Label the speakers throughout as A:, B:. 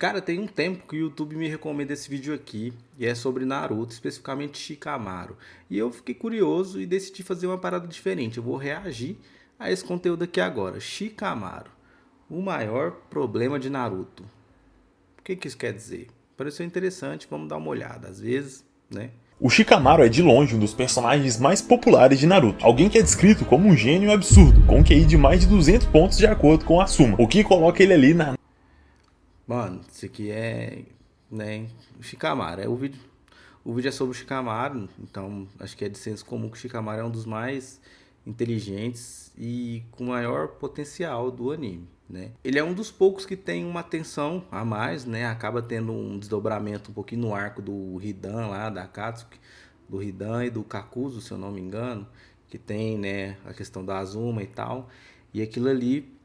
A: Cara, tem um tempo que o YouTube me recomenda esse vídeo aqui, e é sobre Naruto, especificamente Shikamaru. E eu fiquei curioso e decidi fazer uma parada diferente. Eu vou reagir a esse conteúdo aqui agora. Shikamaru, o maior problema de Naruto. O que isso quer dizer? Pareceu interessante, vamos dar uma olhada. Às vezes, né?
B: O Shikamaru é de longe um dos personagens mais populares de Naruto, alguém que é descrito como um gênio absurdo, com um QI de mais de 200 pontos de acordo com Asuma, o que coloca ele ali na
A: Mano, isso aqui é, né, o Shikamaru. O vídeo é sobre o Shikamaru, então acho que é de senso comum que o Shikamaru é um dos mais inteligentes e com maior potencial do anime, né? Ele é um dos poucos que tem uma tensão a mais, né? Acaba tendo um desdobramento um pouquinho no arco do Hidan lá, da Akatsuki, do Hidan e do Kakuzu, se eu não me engano, que tem, né, a questão da Azuma e tal. E aquilo ali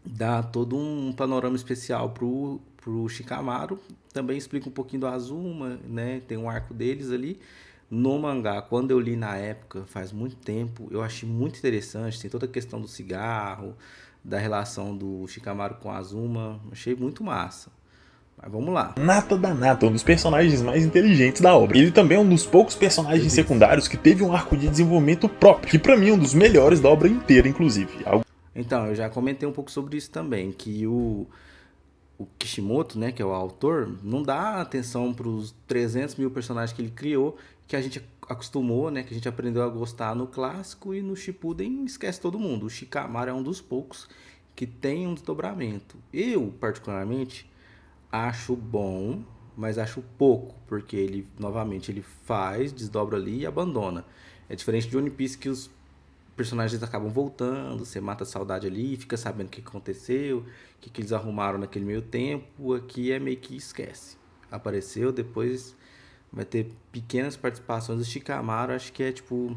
A: dá todo um panorama especial pro Shikamaru. Também explica um pouquinho do Azuma, né? Tem um arco deles ali. No mangá, quando eu li na época, faz muito tempo, eu achei muito interessante. Tem toda a questão do cigarro, da relação do Shikamaru com a Azuma. Achei muito massa. Mas vamos lá.
B: nata da nata, um dos personagens mais inteligentes da obra. Ele também é um dos poucos personagens secundários que teve um arco de desenvolvimento próprio, que pra mim é um dos melhores da obra inteira, inclusive.
A: Então, eu já comentei um pouco sobre isso também, que o Kishimoto, né, que é o autor, não dá atenção para os 300 mil personagens que ele criou, que a gente acostumou, né, que a gente aprendeu a gostar no clássico, e no Shippuden esquece todo mundo. O Shikamaru é um dos poucos que tem um desdobramento. Eu, particularmente, acho bom, mas acho pouco, porque ele, novamente, ele faz, desdobra ali e abandona. É diferente de One Piece, que os personagens acabam voltando, você mata a saudade ali, fica sabendo o que aconteceu, o que eles arrumaram naquele meio tempo. Aqui é meio que esquece. Apareceu, depois vai ter pequenas participações do Shikamaru, acho que é tipo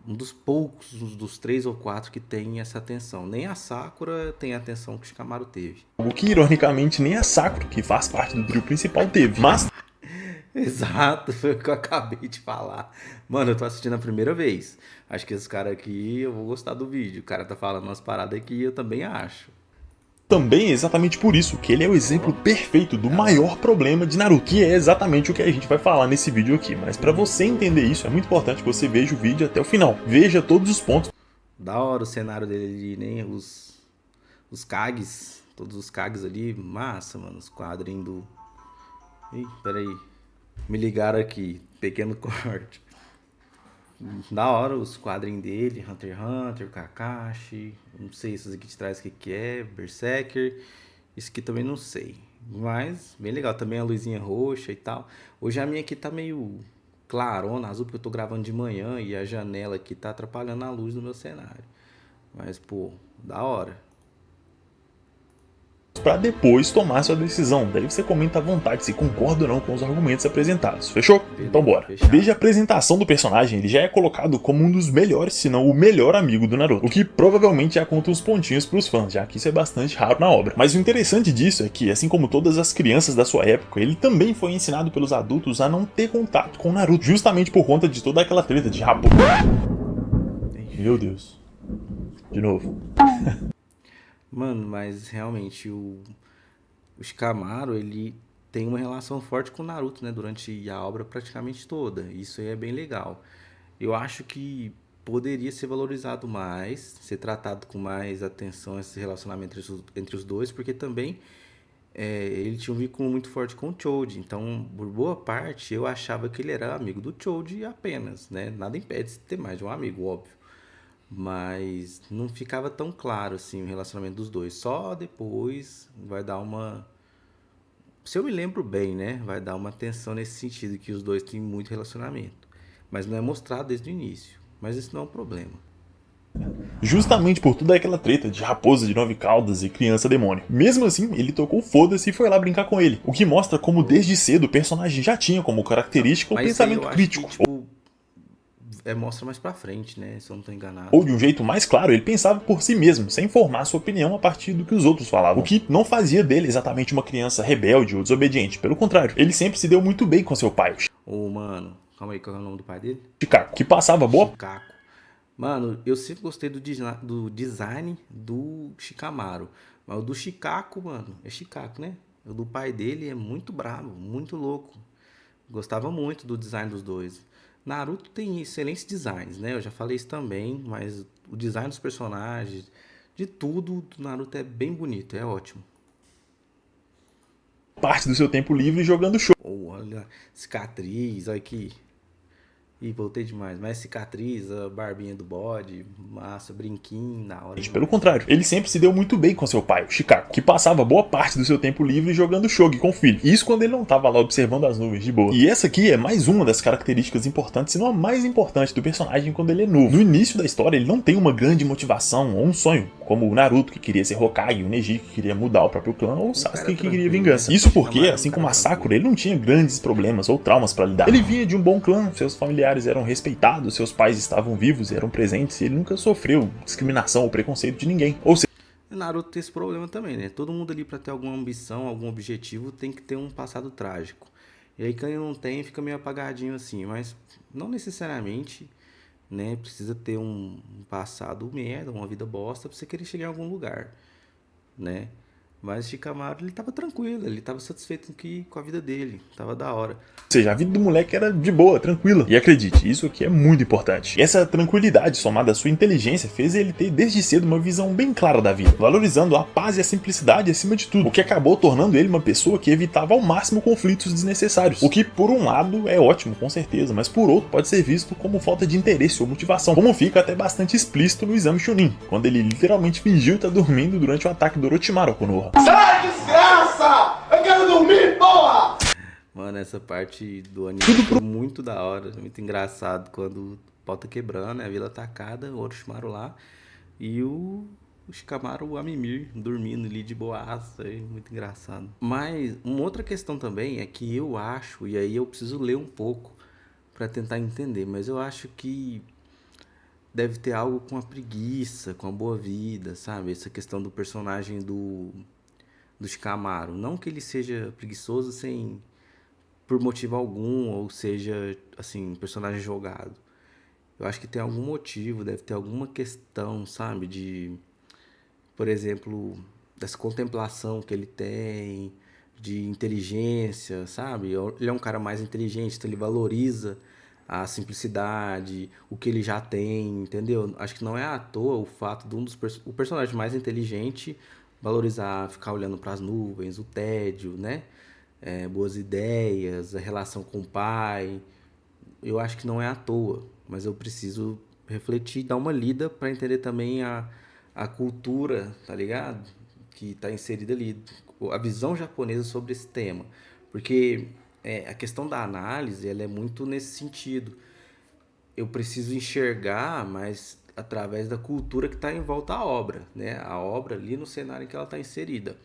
A: um dos poucos, um dos 3 ou 4 que tem essa atenção. Nem a Sakura tem a atenção que o Shikamaru teve.
B: Algo que, ironicamente, nem a Sakura, que faz parte do trio principal, teve. Mas
A: Exato, foi o que eu acabei de falar. Mano, eu tô assistindo a primeira vez. Acho que esse cara aqui, eu vou gostar do vídeo. O cara tá falando umas paradas que eu também acho.
B: também é exatamente por isso que ele é o exemplo perfeito do maior problema de Naruto, que é exatamente o que a gente vai falar nesse vídeo aqui. Mas pra você entender isso, é muito importante que você veja o vídeo até o final. Veja todos os pontos.
A: Da hora o cenário dele ali, nem os Kages, todos os Kages ali, massa, mano, os quadrinhos do... Ih, peraí, me ligaram aqui, pequeno corte. Da hora os quadrinhos dele, Hunter x Hunter, Kakashi, não sei esses aqui de trás o que é, Berserker, isso aqui também não sei. Mas, bem legal, também a luzinha roxa e tal. Hoje a minha aqui tá meio clarona, azul, porque eu tô gravando de manhã e a janela aqui tá atrapalhando a luz do meu cenário. Mas, pô, da hora.
B: Pra depois tomar sua decisão. Daí você comenta à vontade se concorda ou não com os argumentos apresentados. Fechou? Então
A: Beleza,
B: bora.
A: fechado.
B: Desde a apresentação do personagem, ele já é colocado como um dos melhores, se não o melhor amigo do Naruto. O que provavelmente já conta uns pontinhos pros fãs, já que isso é bastante raro na obra. Mas o interessante disso é que, assim como todas as crianças da sua época, ele também foi ensinado pelos adultos a não ter contato com o Naruto, justamente por conta de toda aquela treta de rabo. Meu Deus. De novo.
A: Mano, mas realmente o Shikamaru, ele tem uma relação forte com o Naruto, né? Durante a obra praticamente toda. Isso aí é bem legal. Eu acho que poderia ser valorizado mais, ser tratado com mais atenção esse relacionamento entre os dois, porque também ele tinha um vínculo muito forte com o Choji. Então, por boa parte, eu achava que ele era amigo do Choji apenas, né? Nada impede de ter mais de um amigo, óbvio. Mas não ficava tão claro assim o relacionamento dos dois. Só depois vai dar uma. Se eu me lembro bem, né? Vai dar uma tensão nesse sentido, que os dois têm muito relacionamento. Mas não é mostrado desde o início. Mas isso não é um problema.
B: Justamente por toda aquela treta de raposa de 9 caudas e criança demônio. Mesmo assim, ele tocou foda-se e foi lá brincar com ele. O que mostra como desde cedo o personagem já tinha como característica o
A: Mas isso aí eu
B: pensamento
A: acho que,
B: crítico.
A: tipo, mostra mais pra frente, né? Se eu não tô enganado.
B: Ou de um jeito mais claro, ele pensava por si mesmo, sem formar sua opinião a partir do que os outros falavam. O que não fazia dele exatamente uma criança rebelde ou desobediente. Pelo contrário, ele sempre se deu muito bem com seu pai,
A: Ô, mano, calma aí, qual é o nome do pai dele?
B: o Chicago, que passava boa
A: Shikaku. Mano, eu sempre gostei do design do Shikamaru. Mas o do Shikaku, mano, é Shikaku, né? O do pai dele é muito bravo, muito louco. Gostava muito do design dos dois. Naruto tem excelentes designs, né? Eu já falei isso também, mas o design dos personagens, de tudo do Naruto é bem bonito, é ótimo.
B: Parte do seu tempo livre jogando show.
A: Ou olha, cicatriz, olha aqui. Ih, voltei demais. Mas cicatriz, a barbinha do bode, massa, brinquinho, na hora
B: Pelo
A: demais.
B: contrário, ele sempre se deu muito bem com seu pai, o Shikako, que passava boa parte do seu tempo livre jogando shogi com o filho. Isso quando ele não estava lá observando as nuvens de boa. E essa aqui é mais uma das características importantes, se não a mais importante do personagem quando ele é novo. No início da história, ele não tem uma grande motivação ou um sonho, como o Naruto, que queria ser Hokage, o Neji, que queria mudar o próprio clã, ou o Sasuke, que queria vingança.
A: Né?
B: Isso porque,
A: Shikamaru
B: assim
A: um
B: como a
A: cara
B: Sakura,
A: tranquilo.
B: ele não tinha grandes problemas ou traumas para lidar. Ele vinha de um bom clã, seus familiares eram respeitados, seus pais estavam vivos, eram presentes, e ele nunca sofreu discriminação ou preconceito de ninguém. Ou seja,
A: O Naruto tem esse problema também, né? Todo mundo ali pra ter alguma ambição, algum objetivo, tem que ter um passado trágico. E aí quem não tem fica meio apagadinho assim, mas não necessariamente, né? Precisa ter um passado merda, uma vida bosta pra você querer chegar em algum lugar, né? Mas Shikamaru, ele tava tranquilo, ele tava satisfeito com a vida dele, tava da hora.
B: a vida do moleque era de boa, tranquila. E acredite, isso aqui é muito importante. E essa tranquilidade, somada à sua inteligência, fez ele ter desde cedo uma visão bem clara da vida, valorizando a paz e a simplicidade acima de tudo, o que acabou tornando ele uma pessoa que evitava ao máximo conflitos desnecessários. O que, por um lado, é ótimo, com certeza, mas por outro, pode ser visto como falta de interesse ou motivação, como fica até bastante explícito no exame Chunin, quando ele literalmente fingiu estar dormindo durante o ataque do Orochimaru ao Konoha.
C: Sai, desgraça! Eu quero dormir, porra!
A: Mano, essa parte do anime foi muito da hora, muito engraçado quando o pau tá quebrando, né? A vila atacada, o Orochimaru lá e o Shikamaru, o Amimir, dormindo ali de boaça, é muito engraçado. Mas uma outra questão também é que eu acho, e aí eu preciso ler um pouco pra tentar entender, mas eu acho que deve ter algo com a preguiça, com a boa vida, sabe? Essa questão do personagem do Shikamaru. Não que ele seja preguiçoso sem por motivo algum, ou seja, assim, um personagem jogado. Eu acho que tem algum motivo, deve ter alguma questão, sabe? De, por exemplo, dessa contemplação que ele tem, de inteligência, sabe? Ele é um cara mais inteligente, então ele valoriza a simplicidade, o que ele já tem, entendeu? Acho que não é à toa o fato de o personagem mais inteligente valorizar, ficar olhando para as nuvens, o tédio, né? Boas ideias, a relação com o pai. Eu acho que não é à toa, mas eu preciso refletir, dar uma lida para entender também a cultura, tá ligado? Que está inserida ali, a visão japonesa sobre esse tema. Porque a questão da análise, ela é muito nesse sentido. Eu preciso enxergar, mas através da cultura que está em volta à obra, né? A obra ali no cenário em que ela está inserida.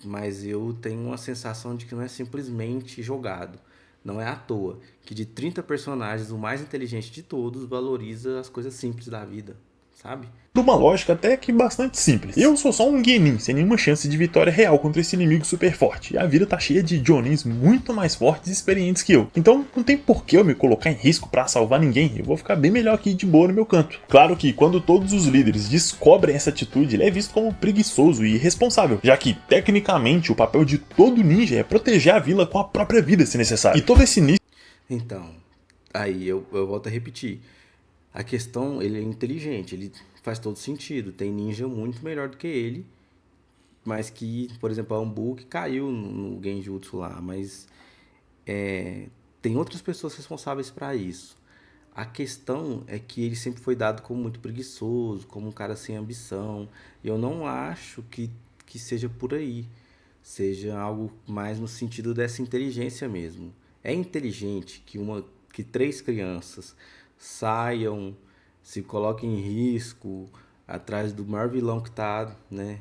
A: Mas eu tenho uma sensação de que não é simplesmente jogado. Não é à toa que de 30 personagens, o mais inteligente de todos valoriza as coisas simples da vida, sabe?
B: Por uma lógica até que bastante simples. Eu sou só um genin, sem nenhuma chance de vitória real contra esse inimigo super forte. E a vida tá cheia de Jonins muito mais fortes e experientes que eu. Então não tem por que eu me colocar em risco pra salvar ninguém. Eu vou ficar bem melhor aqui de boa no meu canto. Claro que quando todos os líderes descobrem essa atitude, ele é visto como preguiçoso e irresponsável, já que, tecnicamente, o papel de todo ninja é proteger a vila com a própria vida, se necessário. E todo esse início.
A: Então, aí eu volto a repetir. A questão, ele é inteligente, ele faz todo sentido. Tem ninja muito melhor do que ele, mas que, por exemplo, a Ambu que caiu no Genjutsu lá, mas tem outras pessoas responsáveis para isso. A questão é que ele sempre foi dado como muito preguiçoso, como um cara sem ambição. E eu não acho que seja por aí. Seja algo mais no sentido dessa inteligência mesmo. É inteligente que 3 crianças saiam, se coloquem em risco atrás do maior vilão que está, né,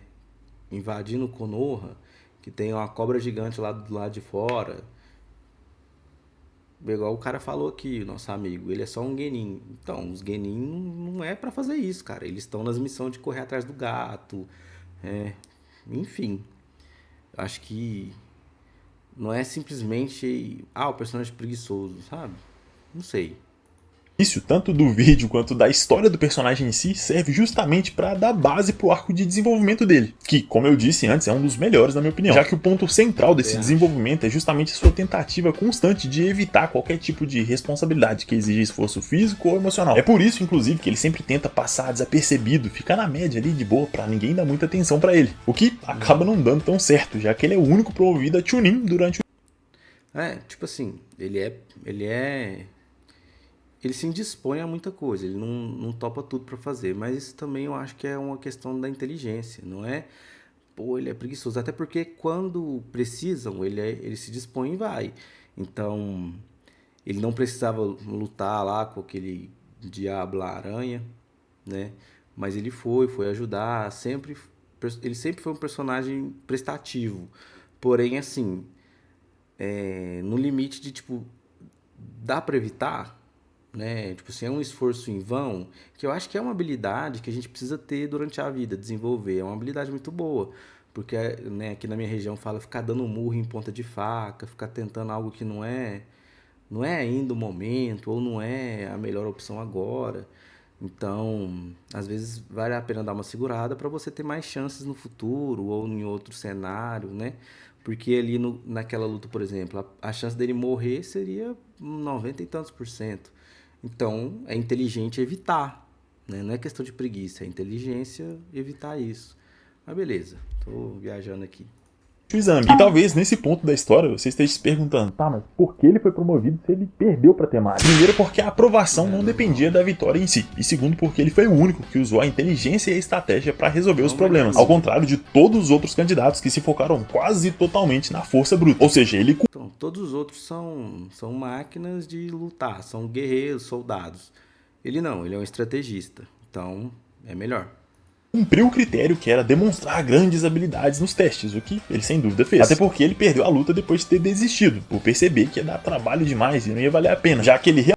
A: invadindo Konoha, que tem uma cobra gigante lá do lado de fora. Igual o cara falou aqui, o nosso amigo, ele é só um genin. Então, os genin não é pra fazer isso, cara. Eles estão nas missões de correr atrás do gato. Enfim, acho que não é simplesmente o personagem preguiçoso, sabe? Não sei.
B: Isso, tanto do vídeo quanto da história do personagem em si, serve justamente para dar base pro arco de desenvolvimento dele, que, como eu disse antes, é um dos melhores na minha opinião, já que o ponto central desse desenvolvimento é justamente a sua tentativa constante de evitar qualquer tipo de responsabilidade que exija esforço físico ou emocional. É por isso, inclusive, que ele sempre tenta passar desapercebido, ficar na média ali de boa, pra ninguém dar muita atenção pra ele, o que acaba não dando tão certo, já que ele é o único promovido a Chunin durante o...
A: Tipo assim, ele se indispõe a muita coisa, ele não topa tudo pra fazer, mas isso também eu acho que é uma questão da inteligência, não é? Pô, ele é preguiçoso, até porque quando precisam, ele se dispõe e vai. Então, ele não precisava lutar lá com aquele diabo lá, aranha, né? Mas ele foi ajudar, ele sempre foi um personagem prestativo. Porém, assim, no limite de, tipo, dá pra evitar, né? Tipo assim, é um esforço em vão, que eu acho que é uma habilidade que a gente precisa ter durante a vida, desenvolver. É uma habilidade muito boa, porque, né, aqui na minha região fala ficar dando murro em ponta de faca, ficar tentando algo que não é ainda o momento, ou não é a melhor opção agora. Então, às vezes vale a pena dar uma segurada para você ter mais chances no futuro ou em outro cenário, né? Porque ali naquela luta, por exemplo, a chance dele morrer seria 90 e tantos por cento. Então, é inteligente evitar, né? Não é questão de preguiça, é inteligência evitar isso. Mas beleza, tô viajando aqui.
B: exame. E talvez nesse ponto da história você esteja se perguntando, tá, mas por que ele foi promovido se ele perdeu pra Temari? Primeiro, porque a aprovação não dependia da vitória em si. E segundo, porque ele foi o único que usou a inteligência e a estratégia pra resolver os problemas. Ao contrário de todos os outros candidatos que se focaram quase totalmente na força bruta. Ou seja, ele...
A: Então, todos os outros são máquinas de lutar, são guerreiros, soldados. Ele não, ele é um estrategista. Então, é melhor.
B: cumpriu o critério que era demonstrar grandes habilidades nos testes, o que ele sem dúvida fez. Até porque ele perdeu a luta depois de ter desistido, por perceber que ia dar trabalho demais e não ia valer a pena, já que ele...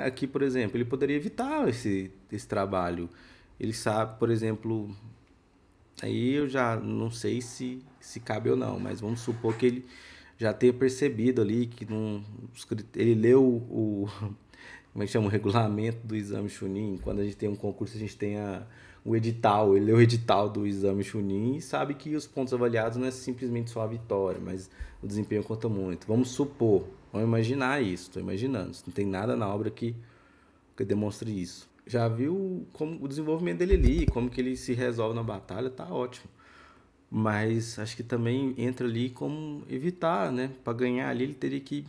A: Aqui, por exemplo, ele poderia evitar esse trabalho. Ele sabe, por exemplo, aí eu já não sei se cabe ou não, mas vamos supor que ele já tenha percebido ali que não, ele leu como é que chama, o regulamento do exame Chunin. Quando a gente tem um concurso, a gente tem o edital. Ele leu o edital do exame Chunin e sabe que os pontos avaliados não é simplesmente só a vitória, mas o desempenho conta muito. Vamos supor, vamos imaginar isso, estou imaginando. Não tem nada na obra que demonstre isso. Já viu como o desenvolvimento dele ali, como que ele se resolve na batalha, tá ótimo. Mas acho que também entra ali como evitar, né? Para ganhar ali ele teria que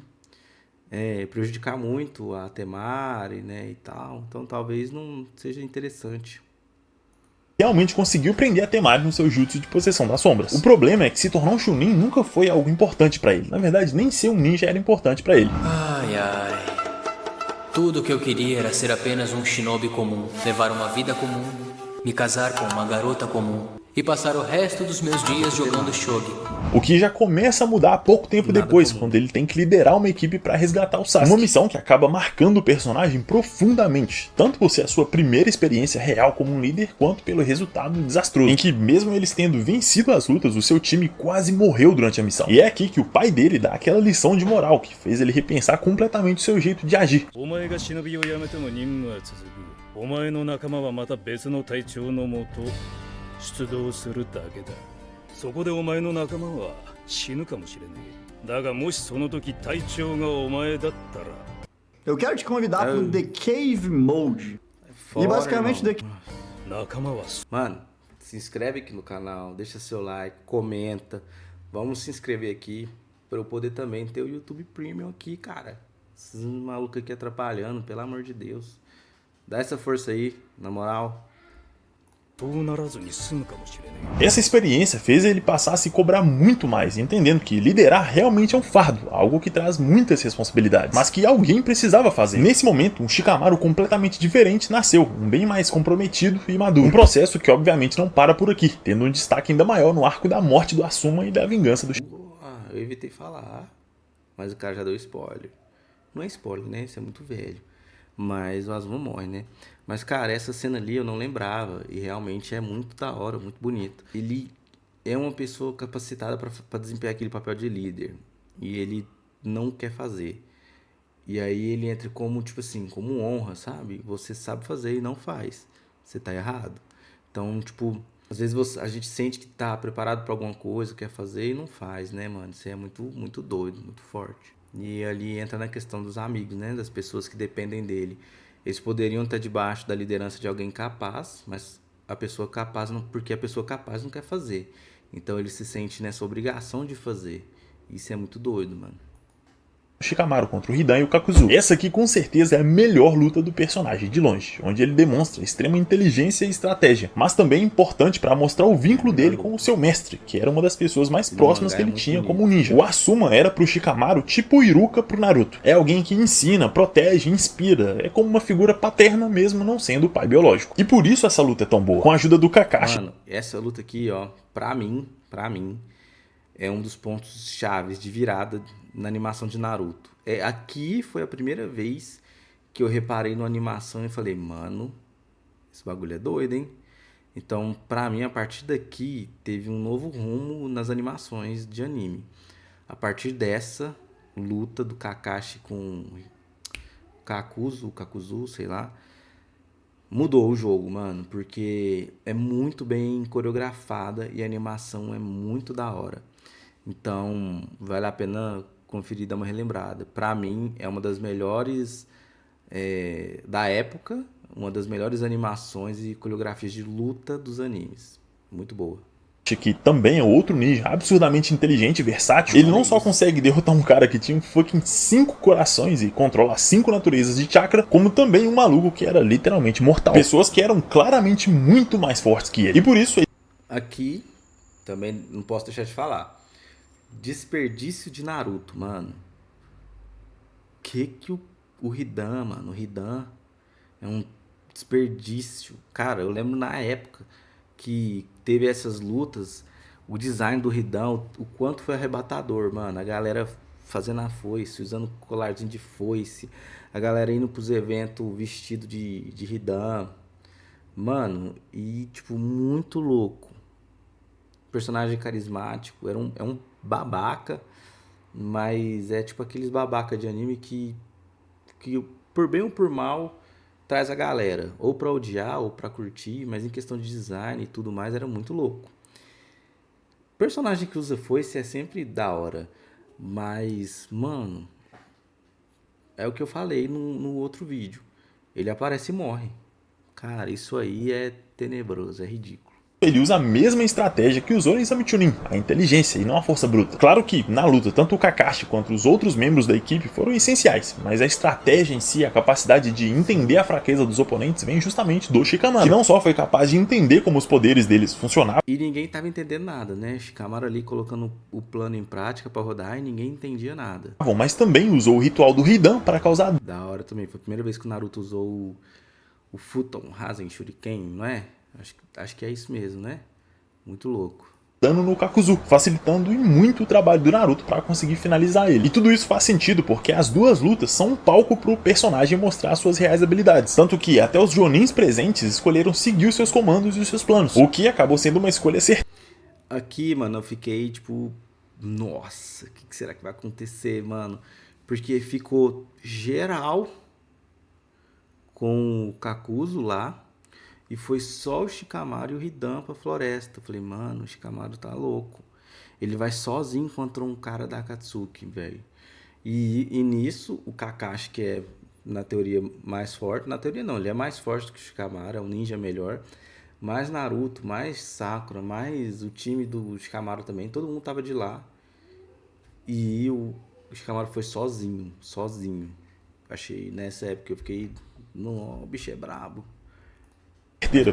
A: prejudicar muito a Temari, né, e tal. Então talvez não seja interessante.
B: realmente conseguiu prender a Temari no seu jutsu de possessão das sombras. O problema é que se tornar um Chunin nunca foi algo importante pra ele. Na verdade, nem ser um ninja era importante pra ele.
D: Ai, ai. Tudo o que eu queria era ser apenas um shinobi comum, levar uma vida comum, me casar com uma garota comum e passar o resto dos meus dias jogando shogi.
B: O que já começa a mudar pouco tempo depois, quando ele tem que liderar uma equipe para resgatar o Sasuke. Uma missão que acaba marcando o personagem profundamente, tanto por ser a sua primeira experiência real como um líder, quanto pelo resultado desastroso, em que mesmo eles tendo vencido as lutas, o seu time quase morreu durante a missão. E é aqui que o pai dele dá aquela lição de moral que fez ele repensar completamente o seu jeito de agir.
E: Eu quero te convidar pro The Cave Mode.
A: Fora,
E: E basicamente
A: irmão.
E: The
A: Mano, se inscreve aqui no canal, deixa seu like, comenta. Vamos se inscrever aqui para eu poder também ter o YouTube Premium aqui, cara. Esses malucos aqui atrapalhando, pelo amor de Deus. Dá essa força aí, na moral.
B: Essa experiência fez ele passar a se cobrar muito mais, entendendo que liderar realmente é um fardo, algo que traz muitas responsabilidades, mas que alguém precisava fazer. Nesse momento, um Shikamaru completamente diferente nasceu, um bem mais comprometido e maduro. Um processo que obviamente não para por aqui, tendo um destaque ainda maior no arco da morte do Asuma e da vingança do
A: Eu evitei falar, mas o cara já deu spoiler. Não é spoiler, né? Isso é muito velho. Mas o Azuma morre, né? Mas, cara, essa cena ali eu não lembrava. E realmente é muito da hora, muito bonito. Ele é uma pessoa capacitada para desempenhar aquele papel de líder. E ele não quer fazer. E aí ele entra como, tipo assim, como honra, sabe? Você sabe fazer e não faz. Você tá errado. Então, tipo, às vezes a gente sente que tá preparado pra alguma coisa, quer fazer e não faz, né, mano? Isso é muito, muito doido, muito forte. E ali entra na questão dos amigos, né? Das pessoas que dependem dele. Eles poderiam estar debaixo da liderança de alguém capaz, mas a pessoa capaz não, porque a pessoa capaz não quer fazer. Então ele se sente nessa obrigação de fazer. Isso é muito doido, mano.
B: Shikamaru contra o Hidan e o Kakuzu. Essa aqui com certeza é a melhor luta do personagem de longe, onde ele demonstra extrema inteligência e estratégia, mas também é importante para mostrar o vínculo dele com o seu mestre, que era uma das pessoas mais próximas que ele tinha como ninja. O Asuma era pro Shikamaru tipo o Iruka pro Naruto. É alguém que ensina, protege, inspira, é como uma figura paterna mesmo não sendo o pai biológico. E por isso essa luta é tão boa, com a ajuda do Kakashi.
A: Mano, essa luta aqui, ó, pra mim, é um dos pontos chaves de virada na animação de Naruto. Aqui foi a primeira vez que eu reparei numa animação e falei, mano, esse bagulho é doido, hein? Então, pra mim, a partir daqui, teve um novo rumo nas animações de anime. A partir dessa luta do Kakashi com o Kakuzu, sei lá, mudou o jogo, mano, porque é muito bem coreografada e a animação é muito da hora. Então, vale a pena conferir e dar uma relembrada. Pra mim, é uma das melhores da época, uma das melhores animações e coreografias de luta dos animes. Muito boa.
B: Que também é outro ninja absurdamente inteligente e versátil. Ele não só consegue derrotar um cara que tinha um fucking 5 corações e controla 5 naturezas de chakra, como também um maluco que era literalmente mortal. Pessoas que eram claramente muito mais fortes que ele. E por isso...
A: Aqui, também não posso deixar de falar. Desperdício de Naruto, mano. Que o Hidan, mano, o Hidan é um desperdício. Cara, eu lembro na época que teve essas lutas, o design do Hidan, o quanto foi arrebatador, mano. A galera fazendo a foice, usando colarzinho de foice, a galera indo pros eventos vestido de Hidan. Mano, e tipo, muito louco. Personagem carismático, é um babaca, mas é tipo aqueles babaca de anime que por bem ou por mal traz a galera, ou pra odiar ou pra curtir, mas em questão de design e tudo mais era muito louco. Personagem que usa foice é sempre da hora, mas mano, é o que eu falei no outro vídeo, ele aparece e morre. Cara, isso aí é tenebroso, é ridículo.
B: Ele usa a mesma estratégia que usou em Exame Chunin, a inteligência e não a força bruta. Claro que, na luta, tanto o Kakashi quanto os outros membros da equipe foram essenciais, mas a estratégia em si, a capacidade de entender a fraqueza dos oponentes, vem justamente do Shikamaru, que não só foi capaz de entender como os poderes deles funcionavam,
A: e ninguém tava entendendo nada, né? Shikamaru ali colocando o plano em prática pra rodar e ninguém entendia nada.
B: mas também usou o ritual do Hidan para causar...
A: Da hora também, foi a primeira vez que o Naruto usou o Futon Rasen Shuriken, não é? Acho que é isso mesmo, né? Muito louco.
B: Dano no Kakuzu, facilitando e muito o trabalho do Naruto para conseguir finalizar ele. E tudo isso faz sentido porque as duas lutas são um palco pro personagem mostrar suas reais habilidades. Tanto que até os Jonins presentes escolheram seguir os seus comandos e os seus planos, o que acabou sendo uma escolha certa.
A: Aqui, mano, eu fiquei tipo, nossa, o que será que vai acontecer, mano? Porque ficou geral com o Kakuzu lá. E foi só o Shikamaru e o Hidan pra floresta. Eu falei, mano, o Shikamaru tá louco. Ele vai sozinho contra um cara da Akatsuki, velho. E nisso, o Kakashi, que é, na teoria, mais forte. Na teoria não, ele é mais forte do que o Shikamaru, é um ninja melhor. Mais Naruto, mais Sakura, mais o time do Shikamaru também. Todo mundo tava de lá. E o Shikamaru foi sozinho. Achei, nessa época eu fiquei, não, o bicho é brabo.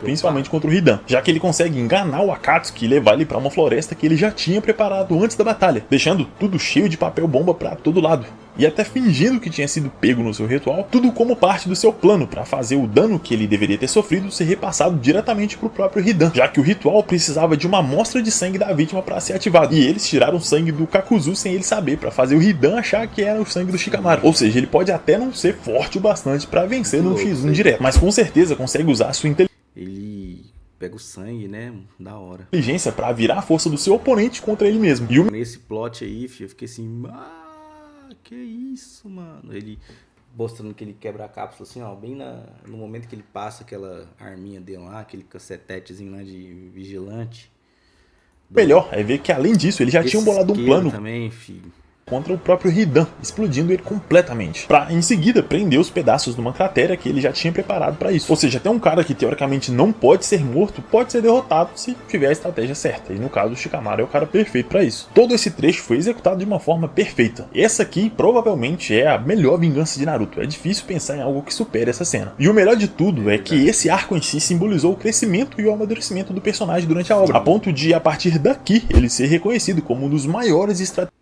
B: Principalmente contra o Hidan, já que ele consegue enganar o Akatsuki e levar ele para uma floresta que ele já tinha preparado antes da batalha, deixando tudo cheio de papel bomba para todo lado. E até fingindo que tinha sido pego no seu ritual, tudo como parte do seu plano para fazer o dano que ele deveria ter sofrido ser repassado diretamente para o próprio Hidan, já que o ritual precisava de uma amostra de sangue da vítima para ser ativado. E eles tiraram o sangue do Kakuzu sem ele saber, para fazer o Hidan achar que era o sangue do Shikamaru. Ou seja, ele pode até não ser forte o bastante para vencer no X1 direto, mas com certeza consegue usar a sua inteligência.
A: Ele pega o sangue, né? Da hora.
B: Inteligência para virar a força do seu oponente contra ele mesmo.
A: Nesse plot aí, filho, eu fiquei assim, que isso, mano? Ele mostrando que ele quebra a cápsula, assim, ó, bem no momento que ele passa aquela arminha dele lá, aquele cacetetezinho lá de vigilante.
B: Melhor é ver que além disso, ele já tinha bolado um plano
A: também, filho.
B: contra o próprio Hidan, explodindo ele completamente, pra em seguida prender os pedaços de uma cratera que ele já tinha preparado pra isso. Ou seja, até um cara que teoricamente não pode ser morto, pode ser derrotado se tiver a estratégia certa, e no caso o Shikamaru é o cara perfeito pra isso. Todo esse trecho foi executado de uma forma perfeita. Essa aqui provavelmente é a melhor vingança de Naruto, é difícil pensar em algo que supere essa cena. E o melhor de tudo é que esse arco em si simbolizou o crescimento e o amadurecimento do personagem durante a obra, a ponto de a partir daqui ele ser reconhecido como um dos maiores estrategistas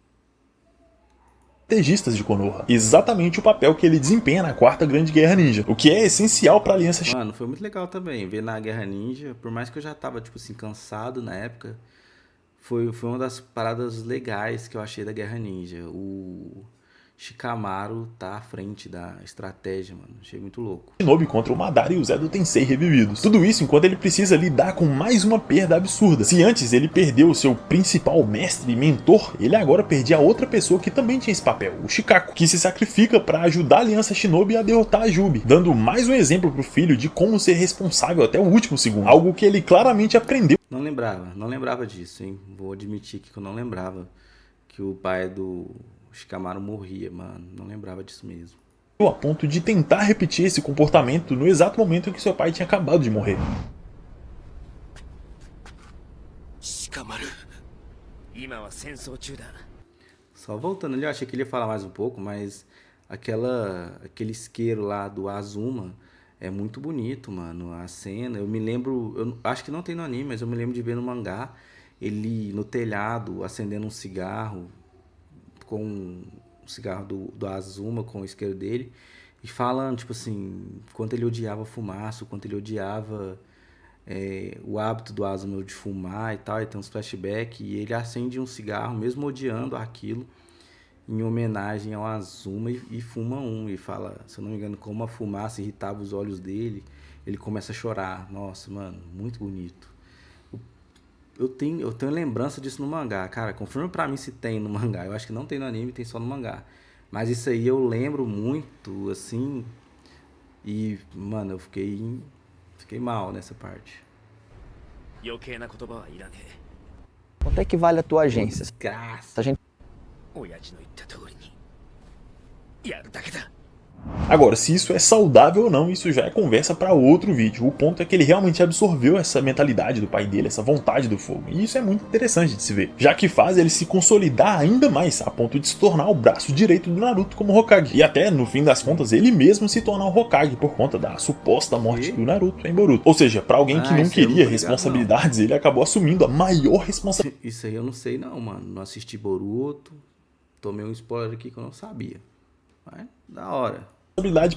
B: de Konoha. Exatamente o papel que ele desempenha na Quarta Grande Guerra Ninja, o que é essencial para a Aliança Shinnok.
A: Mano, foi muito legal também ver na Guerra Ninja, por mais que eu já tava, tipo assim, cansado na época, foi uma das paradas legais que eu achei da Guerra Ninja. O Shikamaru tá à frente da estratégia, mano. Achei muito louco.
B: Shinobi contra o Madara e o Zé do Tensei revividos. Tudo isso enquanto ele precisa lidar com mais uma perda absurda. Se antes ele perdeu o seu principal mestre e mentor, ele agora perdia a outra pessoa que também tinha esse papel, o Shikaku, que se sacrifica para ajudar a Aliança Shinobi a derrotar a Jubi, dando mais um exemplo pro filho de como ser responsável até o último segundo, algo que ele claramente aprendeu.
A: Não lembrava disso, hein? Vou admitir que eu não lembrava que o pai do Shikamaru morria, mano. Não lembrava disso mesmo.
B: A ponto de tentar repetir esse comportamento no exato momento em que seu pai tinha acabado de morrer.
F: Shikamaru,
A: só voltando ali, eu achei que ele ia falar mais um pouco, mas aquele isqueiro lá do Azuma é muito bonito, mano. A cena, eu me lembro, eu acho que não tem no anime, mas eu me lembro de ver no mangá, ele no telhado acendendo um cigarro, com o cigarro do Azuma, com o isqueiro dele, e falando, tipo assim, quanto ele odiava fumaça, quanto ele odiava o hábito do Azuma de fumar e tal, e tem uns flashbacks, e ele acende um cigarro, mesmo odiando aquilo, em homenagem ao Azuma, e fuma um, e fala, se eu não me engano, como a fumaça irritava os olhos dele, ele começa a chorar. Nossa, mano, muito bonito. Eu tenho lembrança disso no mangá, cara. Confirma pra mim se tem no mangá. Eu acho que não tem no anime, tem só no mangá. Mas isso aí eu lembro muito, assim. E, mano, eu fiquei mal nessa parte.
E: Quanto é que vale a tua agência?
A: Desgraça.
E: A gente...
B: Agora, se isso é saudável ou não, isso já é conversa para outro vídeo. O ponto é que ele realmente absorveu essa mentalidade do pai dele, essa vontade do fogo. E isso é muito interessante de se ver, já que faz ele se consolidar ainda mais, a ponto de se tornar o braço direito do Naruto como Hokage. E até, no fim das contas, ele mesmo se tornar o Hokage por conta da suposta morte do Naruto em Boruto. Ou seja, para alguém que não queria responsabilidades, ele acabou assumindo a maior responsabilidade.
A: Isso aí eu não sei não, mano. Não assisti Boruto. Tomei um spoiler aqui que eu não sabia. Mas, da hora.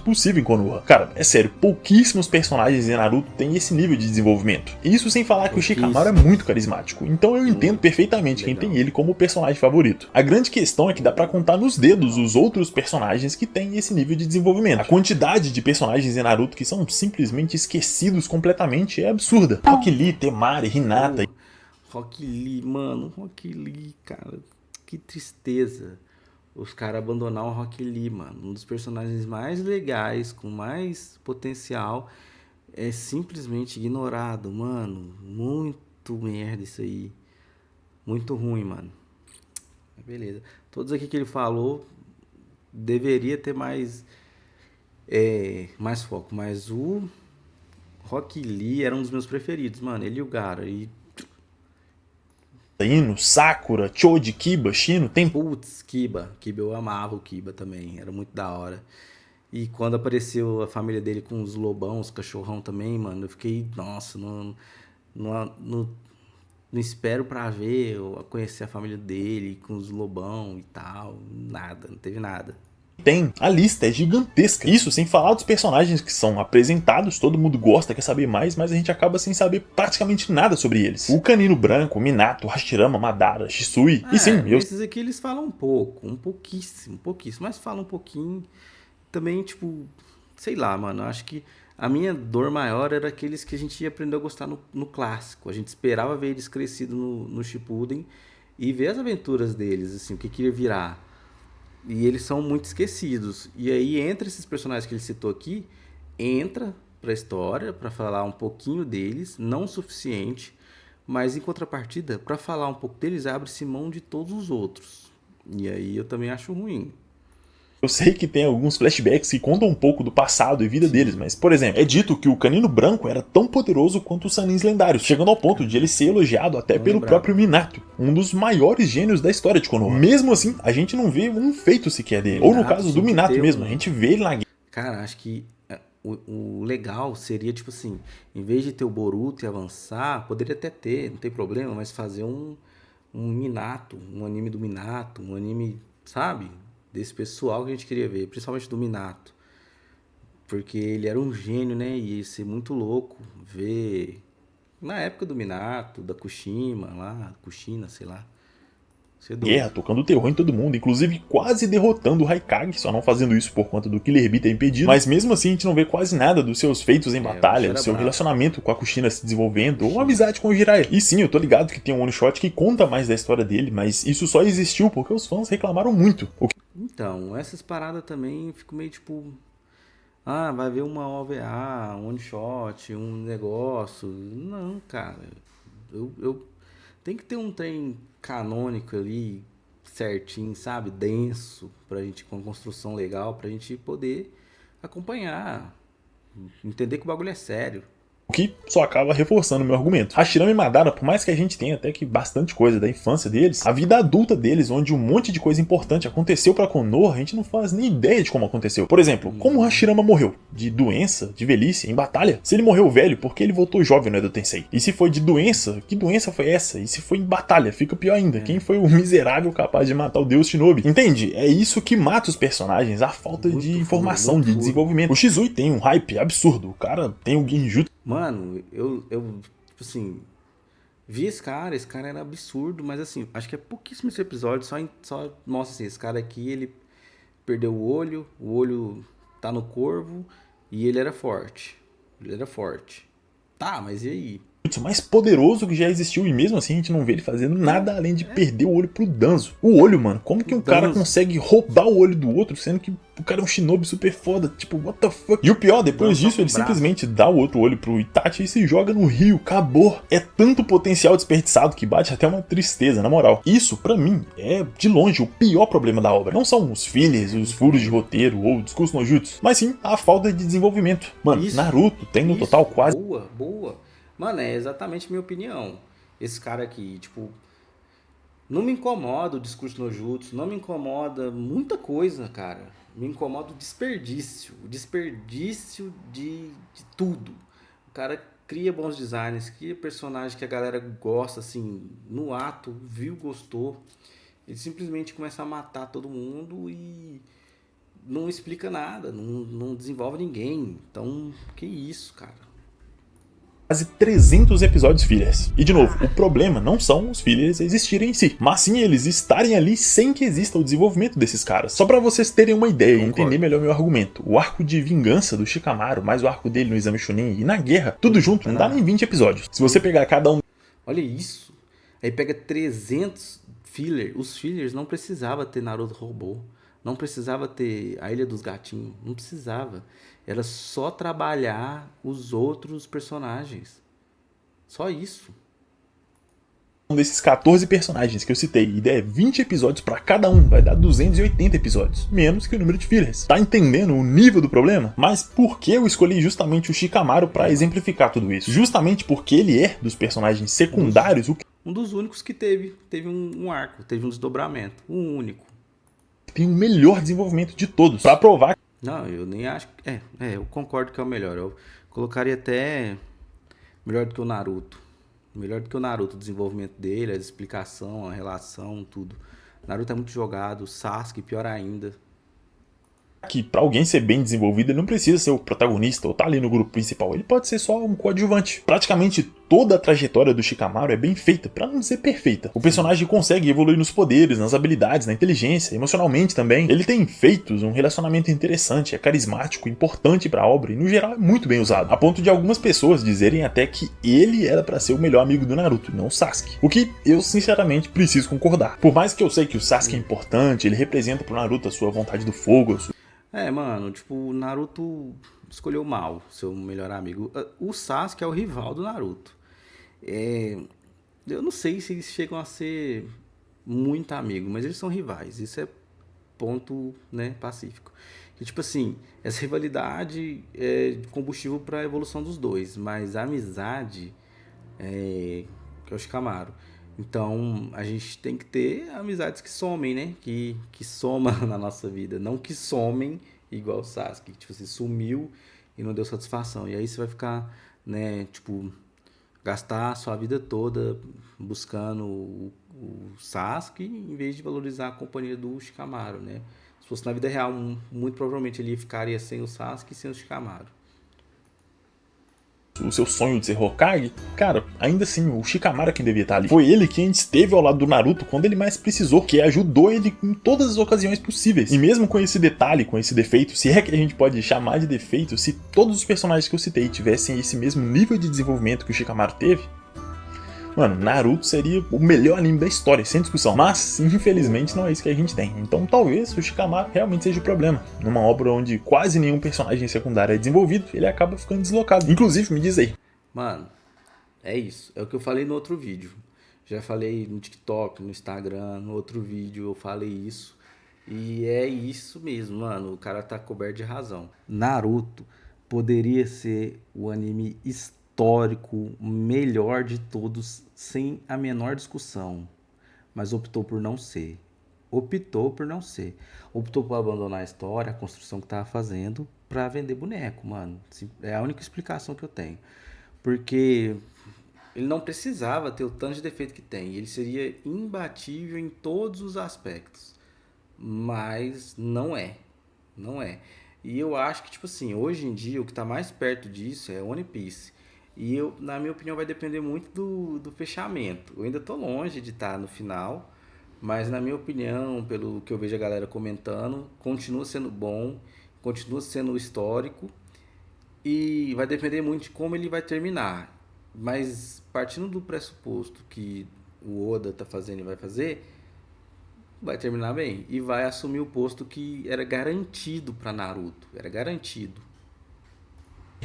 B: Possível em Konoha. Cara, é sério, pouquíssimos personagens em Naruto têm esse nível de desenvolvimento. Isso sem falar que o Shikamaru é muito carismático, então eu entendo perfeitamente quem tem ele como personagem favorito. A grande questão é que dá pra contar nos dedos os outros personagens que têm esse nível de desenvolvimento. A quantidade de personagens em Naruto que são simplesmente esquecidos completamente é absurda. Rock Lee, Temari, Hinata...
A: Rock Lee, mano, Rock Lee, cara, que tristeza. Os caras abandonaram o Rock Lee, mano. Um dos personagens mais legais, com mais potencial, é simplesmente ignorado, mano. Muito merda isso aí. Muito ruim, mano. Beleza. Todos aqui que ele falou, deveria ter mais foco. Mas o Rock Lee era um dos meus preferidos, mano. Ele e o Gaara. E...
B: Ino, Sakura, Choji, Kiba, Shino, tem...
A: Putz, Kiba. Eu amava o Kiba também, era muito da hora. E quando apareceu a família dele com os lobão, os cachorrão também, mano, eu fiquei, nossa, não espero pra ver, ou conhecer a família dele com os lobão e tal, nada, não teve nada.
B: A lista é gigantesca. Isso sem falar dos personagens que são apresentados, todo mundo gosta, quer saber mais, mas a gente acaba sem saber praticamente nada sobre eles. O Canino Branco, Minato, Hashirama, Madara, Shisui... E sim,
A: esses aqui eles falam um pouquíssimo, mas falam um pouquinho. Também, tipo, sei lá, mano, acho que a minha dor maior era aqueles que a gente aprendeu a gostar no clássico. A gente esperava ver eles crescidos no Shippuden e ver as aventuras deles, assim, o que ia virar. E eles são muito esquecidos. E aí, entre esses personagens que ele citou aqui, entra pra história, pra falar um pouquinho deles, não o suficiente, mas em contrapartida, pra falar um pouco deles, abre-se mão de todos os outros. E aí eu também acho ruim.
B: Eu sei que tem alguns flashbacks que contam um pouco do passado e vida deles, mas, por exemplo, é dito que o Canino Branco era tão poderoso quanto os Sanins lendários, chegando ao ponto de ele ser elogiado até pelo próprio Minato, um dos maiores gênios da história de Konoha. Mesmo assim, a gente não vê um feito sequer dele. Ou no caso do Minato mesmo, a gente vê ele na guerra.
A: Cara, acho que o legal seria, tipo assim, em vez de ter o Boruto e avançar, poderia até ter, não tem problema, mas fazer um Minato, um anime do Minato, um anime, sabe? Desse pessoal que a gente queria ver, principalmente do Minato. Porque ele era um gênio, né? E ia ser muito louco ver na época do Minato, da Kushima lá, Kushina, sei lá.
B: Guerra, tocando terror em todo mundo, inclusive quase derrotando o Raikage, só não fazendo isso por conta do Killer Bee ter impedido. Mas mesmo assim a gente não vê quase nada dos seus feitos em batalha, do seu relacionamento com a Kushina se desenvolvendo, ou amizade com o Jiraiya. E sim, eu tô ligado que tem um one shot que conta mais da história dele, mas isso só existiu porque os fãs reclamaram muito.
A: Então, essas paradas também fico meio tipo... Ah, vai ver uma OVA, um one shot, um negócio. Não, cara. Eu tem que ter um trem canônico ali, certinho, sabe? Denso, pra gente, com construção legal, pra gente poder acompanhar. Entender que o bagulho é sério.
B: O que só acaba reforçando o meu argumento. Hashirama e Madara, por mais que a gente tenha até que bastante coisa da infância deles, a vida adulta deles, onde um monte de coisa importante aconteceu pra Konoha, a gente não faz nem ideia de como aconteceu. Por exemplo, como o Hashirama morreu? De doença? De velhice? Em batalha? Se ele morreu velho, por que ele voltou jovem no Edo Tensei? E se foi de doença? Que doença foi essa? E se foi em batalha? Fica pior ainda. Quem foi o miserável capaz de matar o deus Shinobi? Entende? É isso que mata os personagens, a falta de informação, de desenvolvimento. O Shizui tem um hype absurdo. O cara tem o Genjutsu.
A: Mano, eu tipo assim, vi esse cara era absurdo, mas assim, acho que é pouquíssimos episódios, só mostra assim, esse cara aqui, ele perdeu o olho tá no corvo, e ele era forte. Tá, mas e aí?
B: Mais poderoso que já existiu, e mesmo assim a gente não vê ele fazendo nada além de perder o olho pro Danzo. O olho, mano, como que um cara consegue roubar o olho do outro, sendo que o cara é um shinobi super foda, tipo, what the fuck? E o pior, depois disso, ele simplesmente dá o outro olho pro Itachi e se joga no rio, acabou. É tanto potencial desperdiçado que bate até uma tristeza, na moral. Isso, pra mim, é de longe o pior problema da obra. Não são os fillers, os furos de roteiro ou o discurso no jutsu, mas sim a falta de desenvolvimento. Mano, Naruto tem no total quase...
A: Boa. Mano, é exatamente a minha opinião. Esse cara aqui, tipo... Não me incomoda o discurso no jutsu, não me incomoda muita coisa, cara. Me incomoda o desperdício. O desperdício de tudo. O cara cria bons designs, cria personagens que a galera gosta, assim, no ato, viu, gostou. Ele simplesmente começa a matar todo mundo e não explica nada, não desenvolve ninguém. Então, que isso, cara.
B: Quase 300 episódios fillers. E de novo, o problema não são os fillers existirem em si, mas sim eles estarem ali sem que exista o desenvolvimento desses caras. Só pra vocês terem uma ideia e entender melhor meu argumento, o arco de vingança do Shikamaru, mais o arco dele no Exame Chunin e na guerra, tudo junto não dá nem 20 episódios. Se você pegar cada um...
A: Olha isso. Aí pega 300 fillers. Os fillers não precisava ter Naruto robô. Não precisava ter a Ilha dos Gatinhos. Não precisava. Era só trabalhar os outros personagens. Só isso.
B: Desses 14 personagens que eu citei e der 20 episódios pra cada um, vai dar 280 episódios. Menos que o número de fillers. Tá entendendo o nível do problema? Mas por que eu escolhi justamente o Shikamaru pra exemplificar tudo isso? Justamente porque ele é dos personagens secundários
A: um dos únicos que teve um arco, teve um desdobramento. Um único.
B: Tem o melhor desenvolvimento de todos. Pra provar...
A: Não, eu nem acho... eu concordo que é o melhor. Eu colocaria até melhor do que o Naruto. Melhor do que o Naruto, o desenvolvimento dele, a explicação, a relação, tudo. Naruto é muito jogado, Sasuke pior ainda.
B: Que pra alguém ser bem desenvolvido, ele não precisa ser o protagonista ou tá ali no grupo principal, ele pode ser só um coadjuvante. Praticamente toda a trajetória do Shikamaru é bem feita, pra não dizer perfeita. O personagem consegue evoluir nos poderes, nas habilidades, na inteligência, emocionalmente também. Ele tem feitos, um relacionamento interessante, é carismático, importante pra obra e no geral é muito bem usado. A ponto de algumas pessoas dizerem até que ele era pra ser o melhor amigo do Naruto, não o Sasuke. O que eu sinceramente preciso concordar. Por mais que eu sei que o Sasuke é importante, ele representa pro Naruto a sua vontade do fogo,
A: Mano, tipo, o Naruto escolheu mal seu melhor amigo. O Sasuke é o rival do Naruto. Eu não sei se eles chegam a ser muito amigos, mas eles são rivais. Isso é ponto, né, pacífico. E, tipo assim, essa rivalidade é combustível para a evolução dos dois, mas a amizade que é o Shikamaru. Então, a gente tem que ter amizades que somem, né? Que soma na nossa vida. Não que somem igual o Sasuke. Tipo, você sumiu e não deu satisfação. E aí você vai ficar, né? Tipo, gastar a sua vida toda buscando o Sasuke em vez de valorizar a companhia do Shikamaru, né? Se fosse na vida real, muito provavelmente ele ficaria sem o Sasuke e sem o Shikamaru.
B: o seu sonho de ser Hokage, cara, ainda assim, o Shikamaru é quem devia estar ali. Foi ele quem esteve ao lado do Naruto quando ele mais precisou, que ajudou ele em todas as ocasiões possíveis. E mesmo com esse detalhe, com esse defeito, se é que a gente pode chamar de defeito, se todos os personagens que eu citei tivessem esse mesmo nível de desenvolvimento que o Shikamaru teve, mano, Naruto seria o melhor anime da história, sem discussão. Mas, infelizmente, não é isso que a gente tem. Então, talvez o Shikamaru realmente seja o problema. Numa obra onde quase nenhum personagem secundário é desenvolvido, ele acaba ficando deslocado. Inclusive, me diz aí.
A: Mano, é isso. É o que eu falei no outro vídeo. Já falei no TikTok, no Instagram, no outro vídeo eu falei isso. E é isso mesmo, mano. O cara tá coberto de razão. Naruto poderia ser o anime histórico melhor de todos, sem a menor discussão. Mas optou por não ser. Optou por não ser. Optou por abandonar a história, a construção que tava fazendo, pra vender boneco, mano. É a única explicação que eu tenho. Porque ele não precisava ter o tanto de defeito que tem. Ele seria imbatível em todos os aspectos. Mas não é. Não é. E eu acho que, tipo assim, hoje em dia o que tá mais perto disso é One Piece. E eu, na minha opinião, vai depender muito do fechamento. Eu ainda tô longe de estar no final, mas na minha opinião, pelo que eu vejo a galera comentando, continua sendo bom, continua sendo histórico e vai depender muito de como ele vai terminar. Mas partindo do pressuposto que o Oda tá fazendo e vai fazer, vai terminar bem e vai assumir o posto que era garantido para Naruto, era garantido.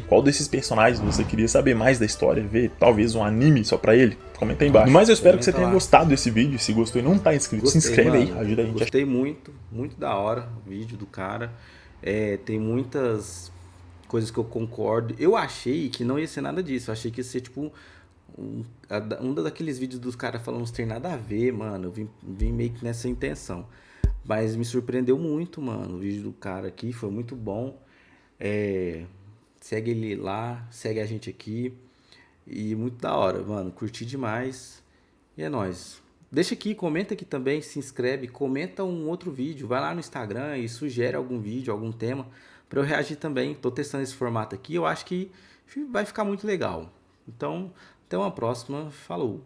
B: Qual desses personagens você queria saber mais da história? Ver talvez um anime só pra ele? Comenta aí embaixo. Mas eu espero que você tenha gostado desse vídeo. Se gostou e não tá inscrito, se inscreve aí, ajuda a gente.
A: Gostei muito, muito da hora o vídeo do cara. Tem muitas coisas que eu concordo. Eu achei que não ia ser nada disso. Eu achei que ia ser tipo um daqueles vídeos dos caras falando uns tem nada a ver, mano. Eu vim meio que nessa intenção. Mas me surpreendeu muito, mano. O vídeo do cara aqui foi muito bom. Segue ele lá, segue a gente aqui. E muito da hora, mano. Curti demais. E é nóis. Deixa aqui, comenta aqui também, se inscreve, comenta um outro vídeo. Vai lá no Instagram e sugere algum vídeo, algum tema, pra eu reagir também. Tô testando esse formato aqui, eu acho que vai ficar muito legal. Então, até uma próxima. Falou!